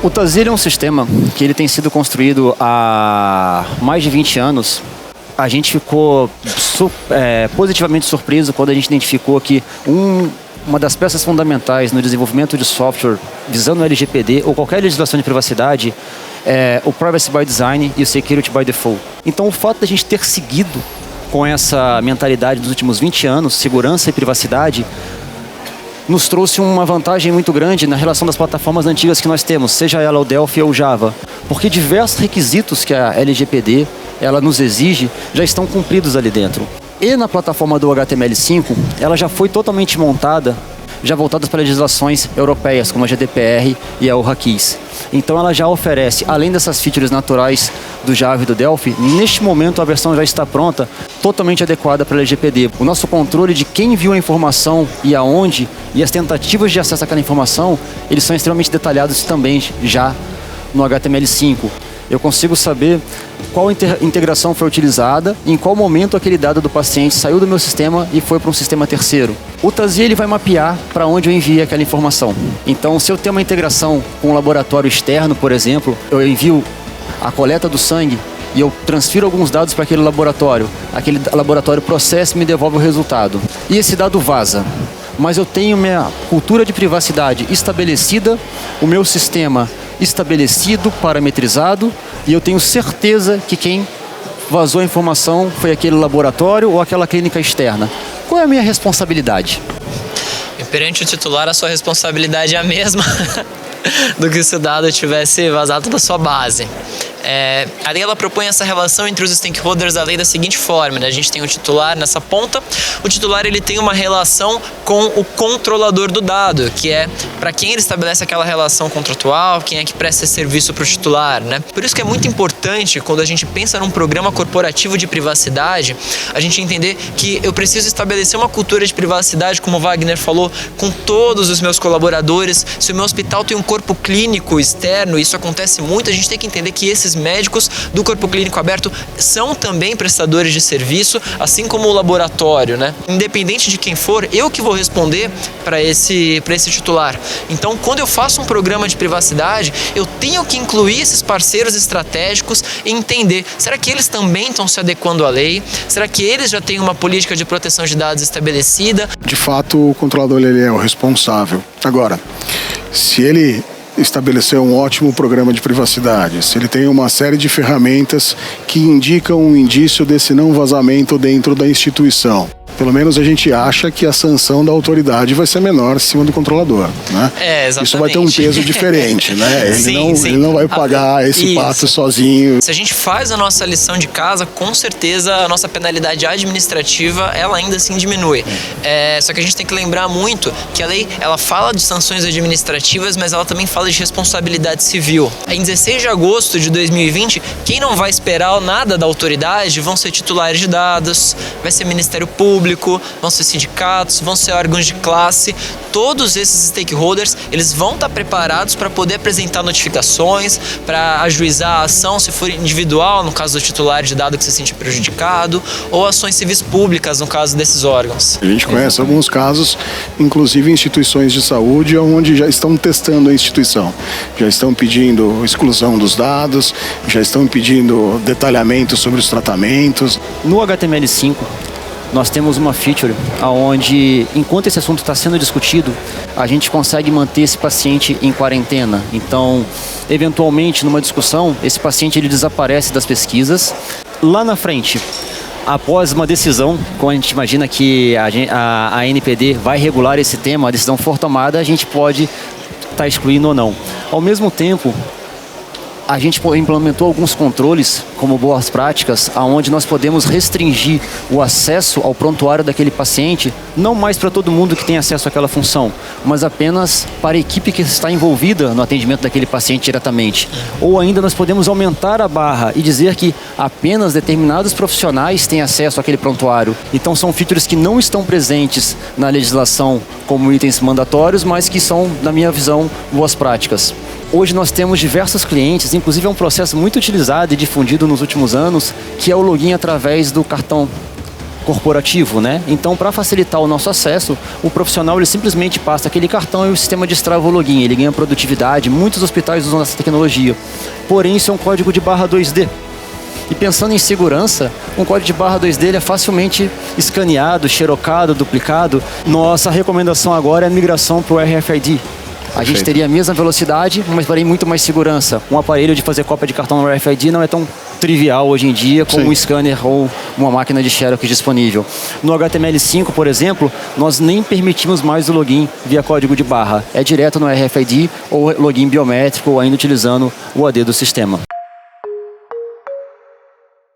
O Tazil é um sistema que ele tem sido construído há mais de 20 anos. A gente ficou positivamente surpreso quando a gente identificou que uma das peças fundamentais no desenvolvimento de software visando o LGPD ou qualquer legislação de privacidade é o Privacy by Design e o Security by Default. Então, o fato da gente ter seguido com essa mentalidade dos últimos 20 anos, segurança e privacidade, nos trouxe uma vantagem muito grande na relação das plataformas antigas que nós temos, seja ela o Delphi ou o Java, porque diversos requisitos que a LGPD ela nos exige já estão cumpridos ali dentro. E na plataforma do HTML5, ela já foi totalmente montada, já voltada para legislações europeias, como a GDPR e a ORA-KEYS. Então ela já oferece, além dessas features naturais do Java e do Delphi, neste momento a versão já está pronta, totalmente adequada para a LGPD. O nosso controle de quem viu a informação e aonde, e as tentativas de acesso àquela informação, eles são extremamente detalhados também já no HTML5. Eu consigo saber qual integração foi utilizada, em qual momento aquele dado do paciente saiu do meu sistema e foi para um sistema terceiro. O Tazil ele vai mapear para onde eu enviei aquela informação. Então, se eu tenho uma integração com um laboratório externo, por exemplo, eu envio a coleta do sangue e eu transfiro alguns dados para aquele laboratório processa e me devolve o resultado. E esse dado vaza. Mas eu tenho minha cultura de privacidade estabelecida, o meu sistema estabelecido, parametrizado, e eu tenho certeza que quem vazou a informação foi aquele laboratório ou aquela clínica externa. Qual é a minha responsabilidade? E perante o titular, a sua responsabilidade é a mesma do que se o dado tivesse vazado da sua base. A lei ela propõe essa relação entre os stakeholders da lei da seguinte forma, né? A gente tem o titular nessa ponta, o titular ele tem uma relação com o controlador do dado, que é para quem ele estabelece aquela relação contratual, quem é que presta esse serviço para o titular, né? Por isso que é muito importante, quando a gente pensa num programa corporativo de privacidade, a gente entender que eu preciso estabelecer uma cultura de privacidade, como o Wagner falou, com todos os meus colaboradores. Se o meu hospital tem um corpo clínico externo, isso acontece muito, a gente tem que entender que esses médicos do corpo clínico aberto são também prestadores de serviço, assim como o laboratório, né? Independente de quem for, eu que vou responder para esse titular. Então, quando eu faço um programa de privacidade, eu tenho que incluir esses parceiros estratégicos e entender, será que eles também estão se adequando à lei? Será que eles já têm uma política de proteção de dados estabelecida? De fato, o controlador ele é o responsável. Agora, se ele estabeleceu um ótimo programa de privacidade, se ele tem uma série de ferramentas que indicam um indício desse não vazamento dentro da instituição, pelo menos a gente acha que a sanção da autoridade vai ser menor em cima do controlador, né? Exatamente. Isso vai ter um peso diferente, né? Ele não vai pagar esse pato sozinho. Se a gente faz a nossa lição de casa, com certeza a nossa penalidade administrativa, ela ainda assim diminui. Só que a gente tem que lembrar muito que a lei, ela fala de sanções administrativas, mas ela também fala de responsabilidade civil. Em 16 de agosto de 2020, quem não vai esperar nada da autoridade vão ser titulares de dados, vai ser Ministério Público, vão ser sindicatos, vão ser órgãos de classe. Todos esses stakeholders, eles vão estar preparados para poder apresentar notificações, para ajuizar a ação, se for individual, no caso do titular de dado que se sente prejudicado, ou ações civis públicas, no caso desses órgãos. A gente conhece alguns casos, inclusive instituições de saúde, onde já estão testando a instituição. Já estão pedindo exclusão dos dados, já estão pedindo detalhamento sobre os tratamentos. No HTML5, nós temos uma feature onde, enquanto esse assunto está sendo discutido, a gente consegue manter esse paciente em quarentena. Então, eventualmente, numa discussão, esse paciente ele desaparece das pesquisas. Lá na frente, após uma decisão, como a gente imagina que a ANPD vai regular esse tema, a decisão for tomada, a gente pode estar excluindo ou não. Ao mesmo tempo, a gente implementou alguns controles, como boas práticas, onde nós podemos restringir o acesso ao prontuário daquele paciente, não mais para todo mundo que tem acesso àquela função, mas apenas para a equipe que está envolvida no atendimento daquele paciente diretamente. Ou ainda nós podemos aumentar a barra e dizer que apenas determinados profissionais têm acesso àquele prontuário. Então são features que não estão presentes na legislação como itens mandatórios, mas que são, na minha visão, boas práticas. Hoje nós temos diversos clientes, inclusive é um processo muito utilizado e difundido nos últimos anos, que é o login através do cartão corporativo, né? Então, para facilitar o nosso acesso, o profissional ele simplesmente passa aquele cartão e o sistema destrava o login. Ele ganha produtividade. Muitos hospitais usam essa tecnologia. Porém, isso é um código de barra 2D. E pensando em segurança, um código de barra 2D ele é facilmente escaneado, xerocado, duplicado. Nossa recomendação agora é a migração para o RFID. A gente teria a mesma velocidade, mas porém muito mais segurança. Um aparelho de fazer cópia de cartão no RFID não é tão trivial hoje em dia como um scanner ou uma máquina de xerox disponível. No HTML5, por exemplo, nós nem permitimos mais o login via código de barra. É direto no RFID ou login biométrico ou ainda utilizando o AD do sistema.